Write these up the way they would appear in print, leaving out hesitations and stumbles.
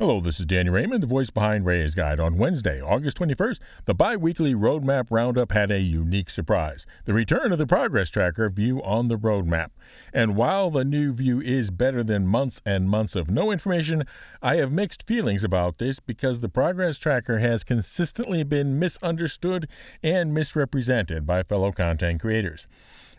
Hello, this is Danny Raymond, the voice behind Ray's Guide. On Wednesday, August 21st, the bi-weekly Roadmap Roundup had a unique surprise: the return of the Progress Tracker view on the roadmap. And while the new view is better than months and months of no information, I have mixed feelings about this because the Progress Tracker has consistently been misunderstood and misrepresented by fellow content creators.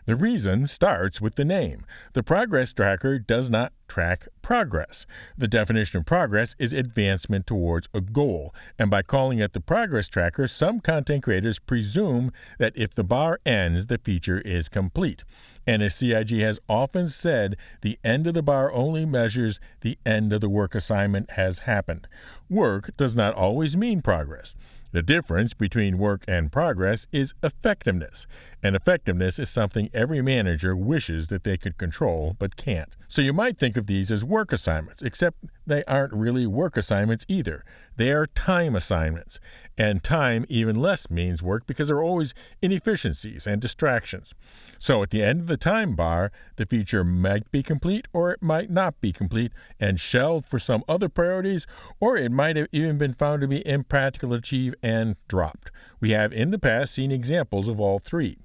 The reason starts with the name. The Progress Tracker does not track progress. The definition of progress is advancement towards a goal, and by calling it the Progress Tracker, some content creators presume that if the bar ends, the feature is complete. And as CIG has often said, the end of the bar only measures the end of the work assignment has happened. Work does not always mean progress. The difference between work and progress is effectiveness, and effectiveness is something every manager wishes that they could control but can't. So you might think of these as work assignments, except they aren't really work assignments either. They are time assignments, and time even less means work because there are always inefficiencies and distractions. So at the end of the time bar, the feature might be complete or it might not be complete and shelved for some other priorities, or it might have even been found to be impractical to achieve and dropped. We have in the past seen examples of all three.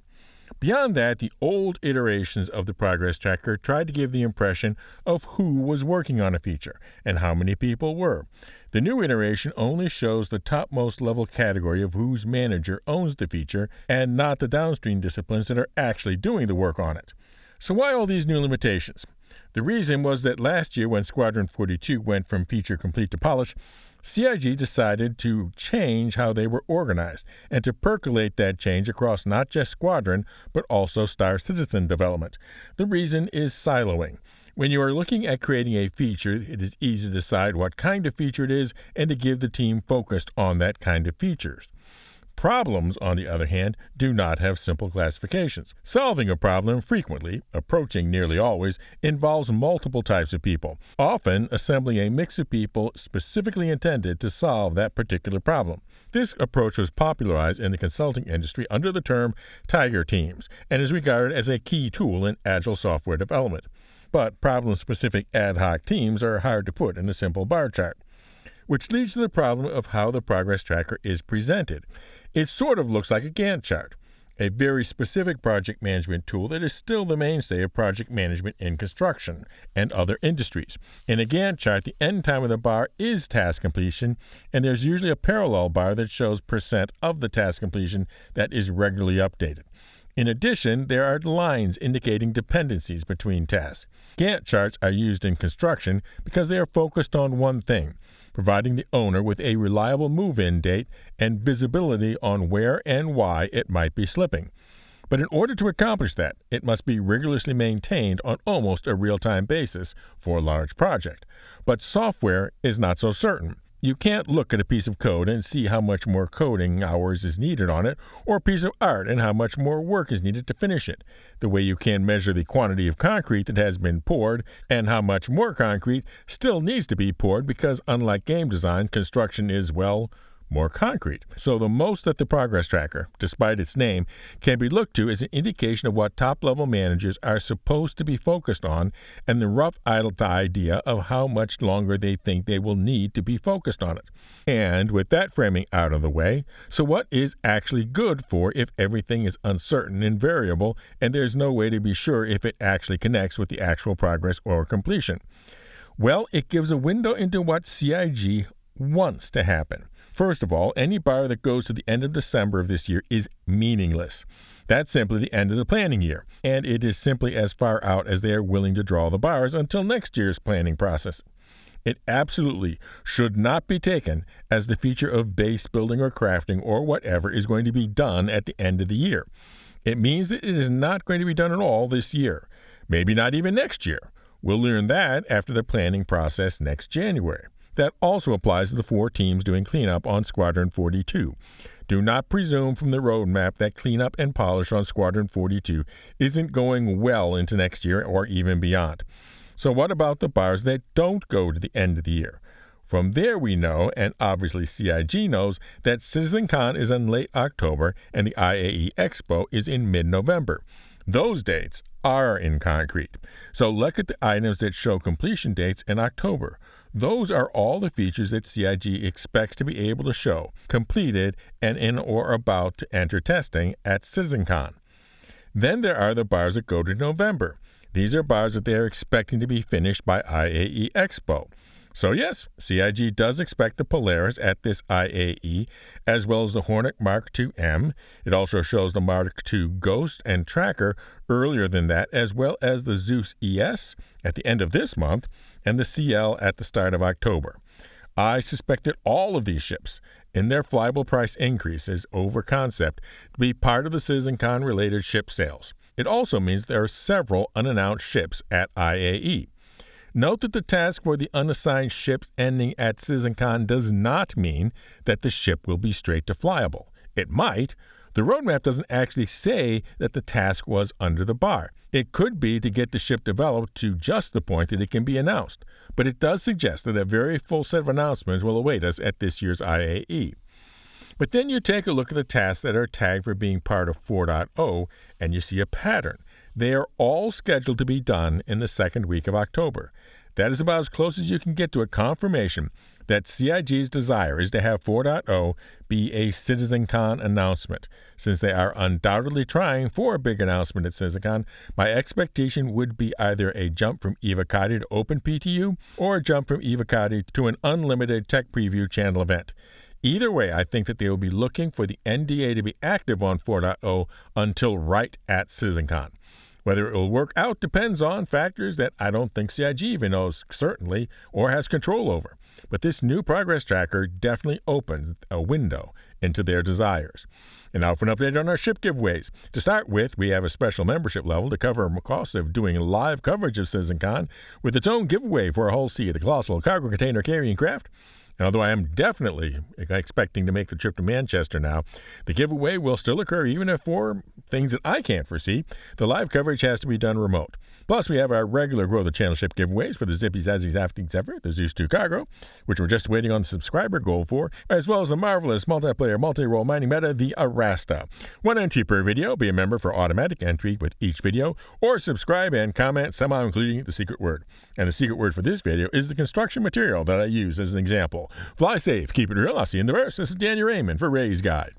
Beyond that, the old iterations of the Progress Tracker tried to give the impression of who was working on a feature and how many people were. The new iteration only shows the topmost level category of whose manager owns the feature and not the downstream disciplines that are actually doing the work on it. So why all these new limitations? The reason was that last year when Squadron 42 went from feature complete to polish, CIG decided to change how they were organized and to percolate that change across not just Squadron, but also Star Citizen development. The reason is siloing. When you are looking at creating a feature, it is easy to decide what kind of feature it is and to give the team focused on that kind of features. Problems, on the other hand, do not have simple classifications. Solving a problem frequently, approaching nearly always, involves multiple types of people, often assembling a mix of people specifically intended to solve that particular problem. This approach was popularized in the consulting industry under the term Tiger Teams and is regarded as a key tool in agile software development. But problem-specific ad hoc teams are hard to put in a simple bar chart, which leads to the problem of how the Progress Tracker is presented. It sort of looks like a Gantt Chart, a very specific project management tool that is still the mainstay of project management in construction and other industries. In a Gantt chart, the end time of the bar is task completion, and there's usually a parallel bar that shows % of the task completion that is regularly updated. In addition, there are lines indicating dependencies between tasks. Gantt charts are used in construction because they are focused on one thing: providing the owner with a reliable move-in date and visibility on where and why it might be slipping. But in order to accomplish that, it must be rigorously maintained on almost a real-time basis for a large project. But software is not so certain. You can't look at a piece of code and see how much more coding hours is needed on it, or a piece of art and how much more work is needed to finish it, the way you can measure the quantity of concrete that has been poured and how much more concrete still needs to be poured because, unlike game design, construction is, well, more concrete. So the most that the Progress Tracker, despite its name, can be looked to is an indication of what top-level managers are supposed to be focused on and the rough idea of how much longer they think they will need to be focused on it. And with that framing out of the way, so what is actually good for if everything is uncertain and variable and there's no way to be sure if it actually connects with the actual progress or completion? Well, it gives a window into what CIG wants to happen. First of all, any bar that goes to the end of December of this year is meaningless. That's simply the end of the planning year, and it is simply as far out as they are willing to draw the bars until next year's planning process. It absolutely should not be taken as the feature of base building or crafting or whatever is going to be done at the end of the year. It means that it is not going to be done at all this year, maybe not even next year. We'll learn that after the planning process next January. That also applies to the 4 teams doing cleanup on Squadron 42. Do not presume from the roadmap that cleanup and polish on Squadron 42 isn't going well into next year or even beyond. So what about the bars that don't go to the end of the year? From there we know, and obviously CIG knows, that Citizencon is in late October and the IAE Expo is in mid-November. Those dates are in concrete. So look at the items that show completion dates in October. Those are all the features that CIG expects to be able to show, completed and in or about to enter testing at Citizencon. Then there are the bars that go to November. These are bars that they are expecting to be finished by IAE Expo. So yes, CIG does expect the Polaris at this IAE, as well as the Hornet Mark II-M. It also shows the Mark II Ghost and Tracker earlier than that, as well as the Zeus ES at the end of this month and the CL at the start of October. I suspect that all of these ships, in their flyable price increases over concept, to be part of the Citizencon-related ship sales. It also means there are several unannounced ships at IAE. Note that the task for the unassigned ships ending at Citizencon does not mean that the ship will be straight to flyable. It might. The roadmap doesn't actually say that the task was under the bar. It could be to get the ship developed to just the point that it can be announced, but it does suggest that a very full set of announcements will await us at this year's IAE. But then you take a look at the tasks that are tagged for being part of 4.0, and you see a pattern. They are all scheduled to be done in the second week of October. That is about as close as you can get to a confirmation that CIG's desire is to have 4.0 be a Citizencon announcement. Since they are undoubtedly trying for a big announcement at Citizencon, my expectation would be either a jump from Evocati to Open PTU or a jump from Evocati to an unlimited tech preview channel event. Either way, I think that they will be looking for the NDA to be active on 4.0 until right at Citizencon. Whether it will work out depends on factors that I don't think CIG even knows certainly or has control over. But this new progress tracker definitely opens a window into their desires. And now for an update on our ship giveaways. To start with, we have a special membership level to cover the cost of doing live coverage of Citizencon with its own giveaway for a hull C, the colossal cargo container carrying craft. And although I am definitely expecting to make the trip to Manchester now, the giveaway will still occur even if for things that I can't foresee, the live coverage has to be done remote. Plus, we have our regular Grow the Channel ship giveaways for the Zippy Zazzy Zafting Zephyr, the Zeus 2 Cargo, which we're just waiting on the subscriber goal for, as well as the marvelous multiplayer multi-role mining meta, the Arasta. One entry per video. Be a member for automatic entry with each video, or subscribe and comment, somehow including the secret word. And the secret word for this video is the construction material that I use as an example. Fly safe, keep it real. I'll see you in the verse. This is Daniel Raymond for Ray's Guide.